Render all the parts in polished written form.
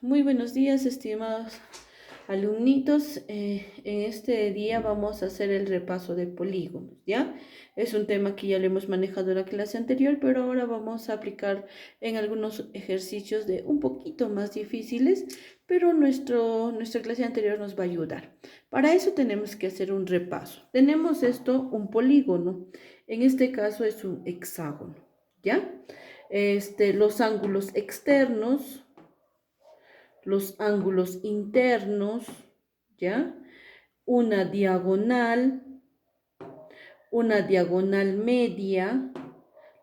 Muy buenos días, estimados alumnitos. En este día vamos a hacer el repaso de polígonos, ¿ya? Es un tema que ya lo hemos manejado en la clase anterior, pero ahora vamos a aplicar en algunos ejercicios de un poquito más difíciles, pero nuestra clase anterior nos va a ayudar. Para eso tenemos que hacer un repaso. Tenemos un polígono. En este caso es un hexágono, ¿ya? Los ángulos externos, los ángulos internos, ¿ya? Una diagonal media.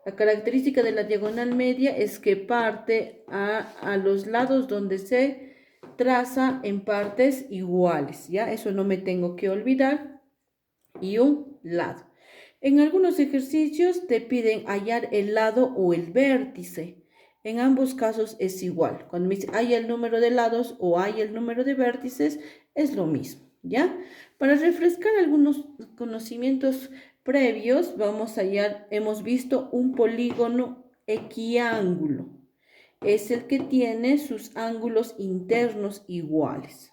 La característica de la diagonal media es que parte a los lados donde se traza en partes iguales, ¿ya? Eso no me tengo que olvidar. Y un lado. En algunos ejercicios te piden hallar el lado o el vértice. En ambos casos es igual. Cuando me dice hay el número de lados o hay el número de vértices, es lo mismo, ¿ya? Para refrescar algunos conocimientos previos, vamos a hallar, hemos visto un polígono equiángulo. Es el que tiene sus ángulos internos iguales.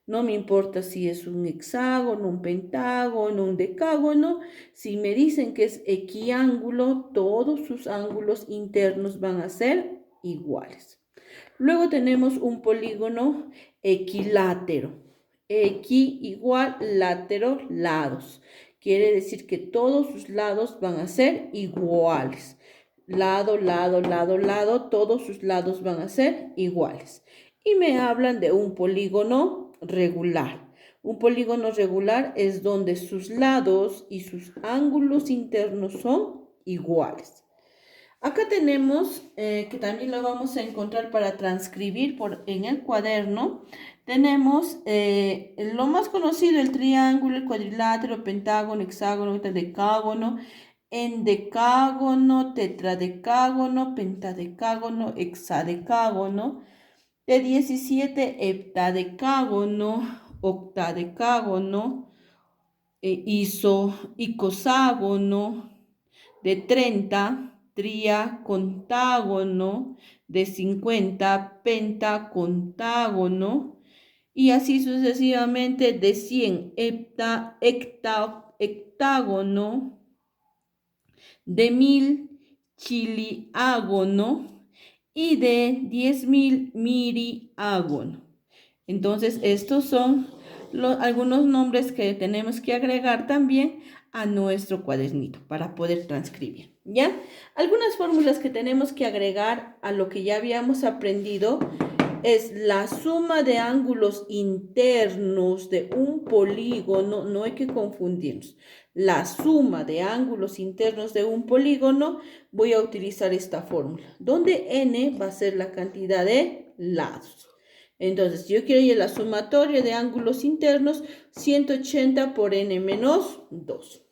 No me importa si es un hexágono, un pentágono, un decágono. Si me dicen que es equiángulo, todos sus ángulos internos van a ser iguales. Luego tenemos un polígono equilátero. Equi igual látero, lados. Quiere decir que todos sus lados van a ser iguales. Lado, lado, lado, lado, todos sus lados van a ser iguales. Y me hablan de un polígono regular. Un polígono regular es donde sus lados y sus ángulos internos son iguales. Acá tenemos, que también lo vamos a encontrar para transcribir en el cuaderno, tenemos lo más conocido, el triángulo, el cuadrilátero, el pentágono, hexágono, decágono, endecágono, tetradecágono, pentadecágono, hexadecágono, de 17 heptadecágono, octadecágono, icoságono, de 30 triacontágono, de 50 pentacontágono, y así sucesivamente de 100 hectágono, de 1000 chiliágono y de 10.000 miriágono. Entonces, estos son algunos nombres que tenemos que agregar también a nuestro cuadernito para poder transcribir, ¿ya? Algunas fórmulas que tenemos que agregar a lo que ya habíamos aprendido es la suma de ángulos internos de un polígono. No hay que confundirnos. La suma de ángulos internos de un polígono, voy a utilizar esta fórmula, donde n va a ser la cantidad de lados. Entonces, yo quiero ir a la sumatoria de ángulos internos, 180 por n menos 2.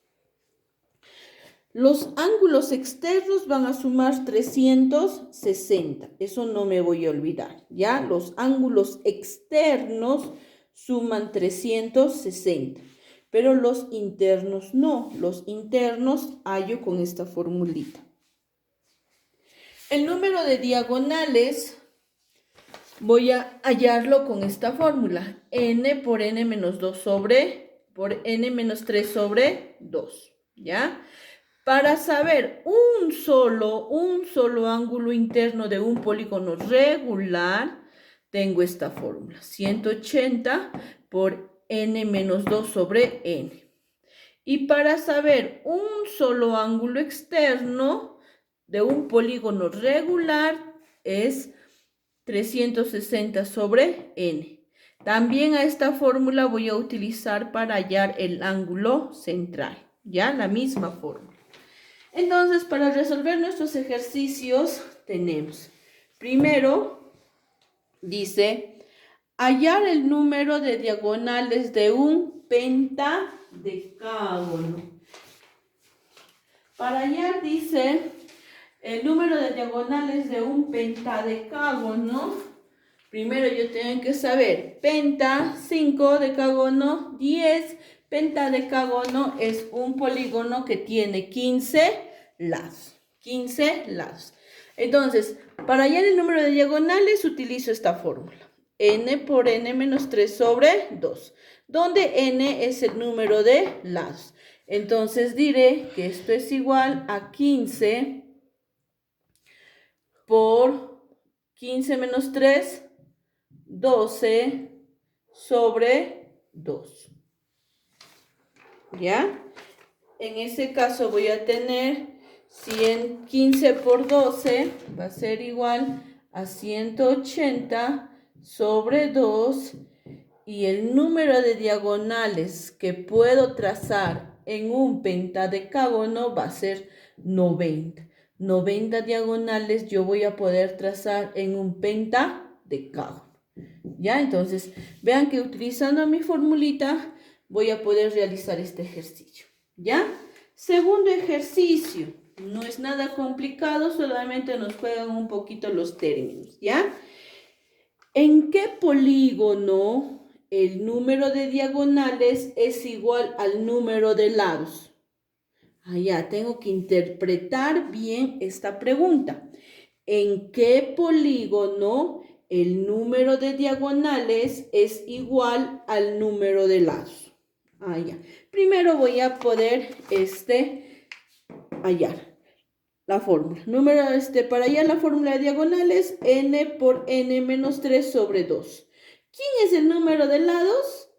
Los ángulos externos van a sumar 360. Eso no me voy a olvidar, ¿ya? Los ángulos externos suman 360. Pero los internos no. Los internos hallo con esta formulita. El número de diagonales voy a hallarlo con esta fórmula. N por n menos 2 por n menos 3 sobre 2, ¿ya? Para saber un solo ángulo interno de un polígono regular, tengo esta fórmula. 180 por n menos 2 sobre n. Y para saber un solo ángulo externo de un polígono regular es 360 sobre n. También a esta fórmula voy a utilizar para hallar el ángulo central, ¿ya? La misma fórmula. Entonces, para resolver nuestros ejercicios tenemos, primero, dice, hallar el número de diagonales de un pentadecágono. Para hallar, dice, el número de diagonales de un pentadecágono, primero yo tengo que saber, penta, 5, decágono, 10, pentadecágono es un polígono que tiene 15 lados. 15 lados. Entonces, Para hallar el número de diagonales utilizo esta fórmula. N por N menos 3 sobre 2, donde N es el número de lados. Entonces diré que esto es igual a 15 por 15 menos 3, 12 sobre 2. ¿Ya? En ese caso voy a tener 15 por 12 va a ser igual a 180 sobre 2 y el número de diagonales que puedo trazar en un pentadecágono va a ser 90. 90 diagonales yo voy a poder trazar en un pentadecágono. ¿Ya? Entonces, vean que utilizando mi formulita voy a poder realizar este ejercicio. ¿Ya? Segundo ejercicio. No es nada complicado, solamente nos juegan un poquito los términos. ¿Ya? ¿En qué polígono el número de diagonales es igual al número de lados? Ya, tengo que interpretar bien esta pregunta. ¿En qué polígono el número de diagonales es igual al número de lados? Ya. Primero voy a poder hallar la fórmula. Para hallar la fórmula de diagonales, n por n menos 3 sobre 2. ¿Quién es el número de lados?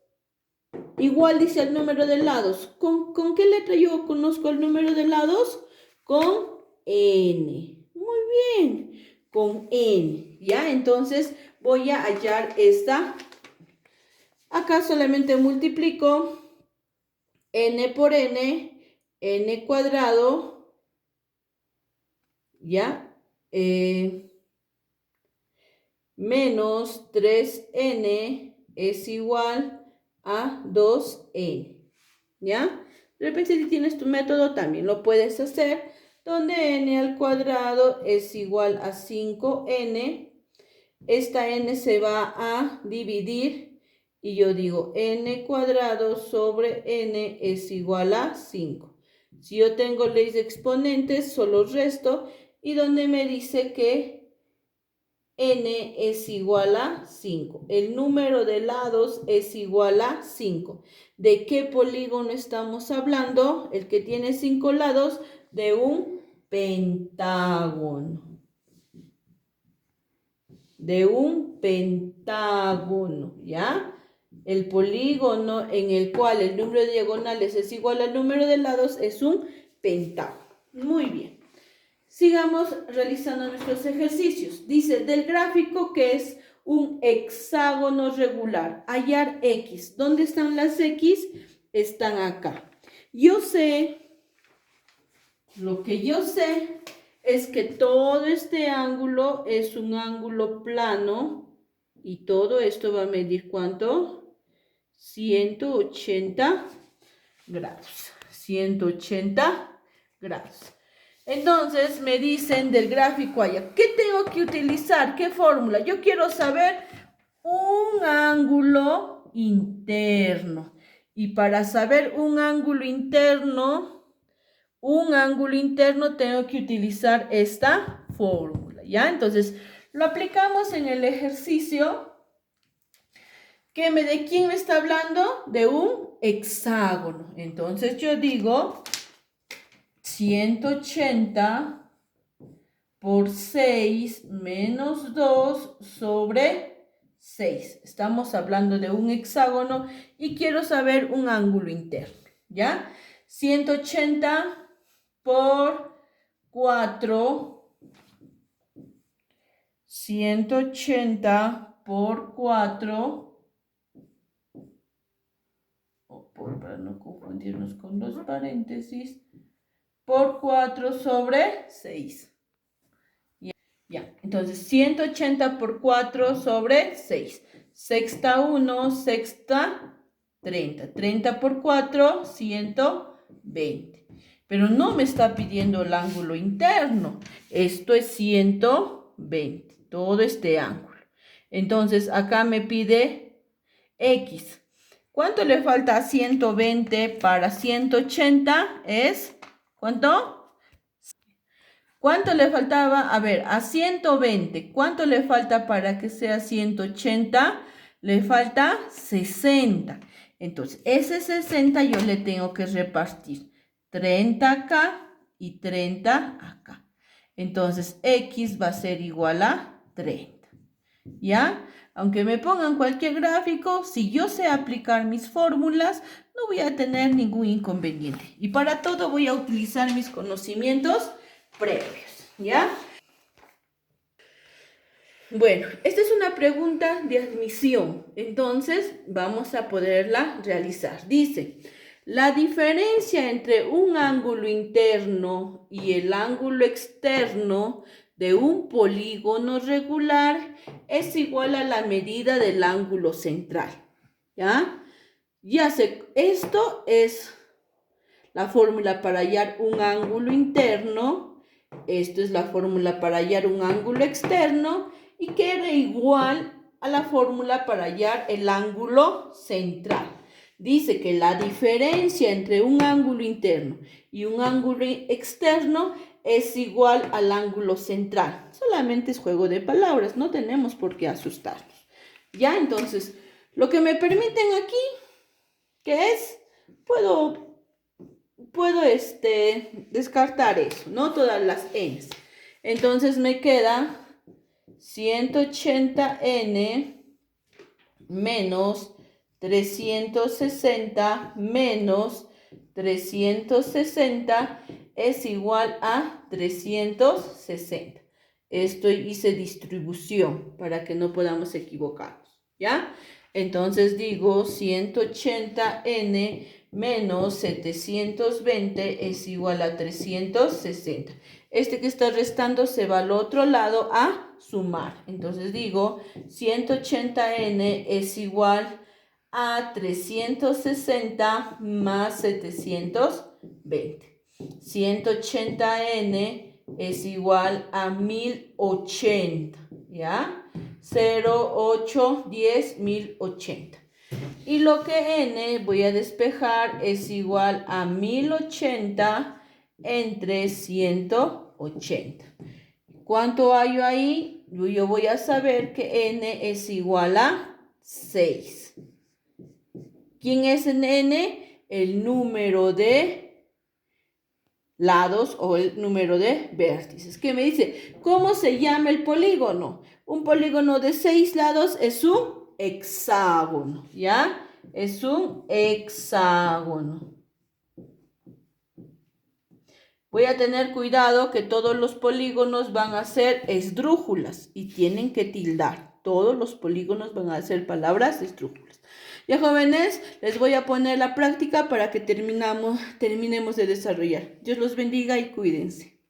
Igual dice el número de lados. ¿Con qué letra yo conozco el número de lados? Con n. Muy bien. Con n. ¿Ya? Entonces voy a hallar esta. Acá solamente multiplico n por n cuadrado. ¿Ya? Menos 3n es igual a 2n. ¿Ya? De repente si tienes tu método también lo puedes hacer, donde n al cuadrado es igual a 5n. Esta n se va a dividir y yo digo n cuadrado sobre n es igual a 5. Si yo tengo ley de exponentes, solo resto y donde me dice que n es igual a 5. El número de lados es igual a 5. ¿De qué polígono estamos hablando? El que tiene 5 lados, de un pentágono. De un pentágono, ¿ya? El polígono en el cual el número de diagonales es igual al número de lados es un pentágono. Muy bien. Sigamos realizando nuestros ejercicios. Dice, del gráfico que es un hexágono regular, hallar X. ¿Dónde están las X? Están acá. Lo que yo sé es que todo este ángulo es un ángulo plano y todo esto va a medir ¿cuánto? 180 grados. 180 grados. Entonces me dicen del gráfico allá, ¿qué tengo que utilizar? ¿Qué fórmula? Yo quiero saber un ángulo interno. Y para saber un ángulo interno tengo que utilizar esta fórmula, ¿ya? Entonces, lo aplicamos en el ejercicio. ¿De quién me está hablando? De un hexágono. Entonces, yo digo 180 por 6 menos 2 sobre 6. Estamos hablando de un hexágono y quiero saber un ángulo interno, ¿ya? 180 por 4. 180 por 4. Para no confundirnos con los paréntesis. Por 4 sobre 6. Ya, entonces 180 por 4 sobre 6. Sexta 1, sexta 30. 30 por 4, 120. Pero no me está pidiendo el ángulo interno. Esto es 120, todo este ángulo. Entonces acá me pide X. ¿Cuánto le falta a 120 para 180? Es, ¿cuánto? ¿Cuánto le faltaba? A ver, a 120. ¿Cuánto le falta para que sea 180? Le falta 60. Entonces, ese 60 yo le tengo que repartir 30 acá y 30 acá. Entonces, X va a ser igual a 30. ¿Ya? Aunque me pongan cualquier gráfico, si yo sé aplicar mis fórmulas, no voy a tener ningún inconveniente. Y para todo voy a utilizar mis conocimientos previos, ¿ya? Bueno, esta es una pregunta de admisión, entonces vamos a poderla realizar. Dice, la diferencia entre un ángulo interno y el ángulo externo de un polígono regular es igual a la medida del ángulo central, ¿ya? Ya sé, esto es la fórmula para hallar un ángulo interno, esto es la fórmula para hallar un ángulo externo y que era igual a la fórmula para hallar el ángulo central. Dice que la diferencia entre un ángulo interno y un ángulo externo es igual al ángulo central. Solamente es juego de palabras, no tenemos por qué asustarnos. Ya, entonces, lo que me permiten aquí, ¿qué es? Puedo descartar eso, ¿no? Todas las n's. Entonces me queda 180n menos 360 menos 360 es igual a 360. Esto hice distribución para que no podamos equivocarnos, ¿ya? Entonces digo 180n menos 720 es igual a 360. Este que está restando se va al otro lado a sumar. Entonces digo 180n es igual a 360 más 720. 180n es igual a 1080, ¿ya? 0, 8, 10, 1080. Y lo que n voy a despejar es igual a 1080 entre 180. ¿Cuánto hay ahí? Yo voy a saber que n es igual a 6. ¿Quién es n? El número de lados o el número de vértices. ¿Qué me dice? ¿Cómo se llama el polígono? Un polígono de 6 lados es un hexágono, ¿ya? Es un hexágono. Voy a tener cuidado que todos los polígonos van a ser esdrújulas y tienen que tildar. Todos los polígonos van a ser palabras esdrújulas. Ya, jóvenes, les voy a poner la práctica para que terminemos de desarrollar. Dios los bendiga y cuídense.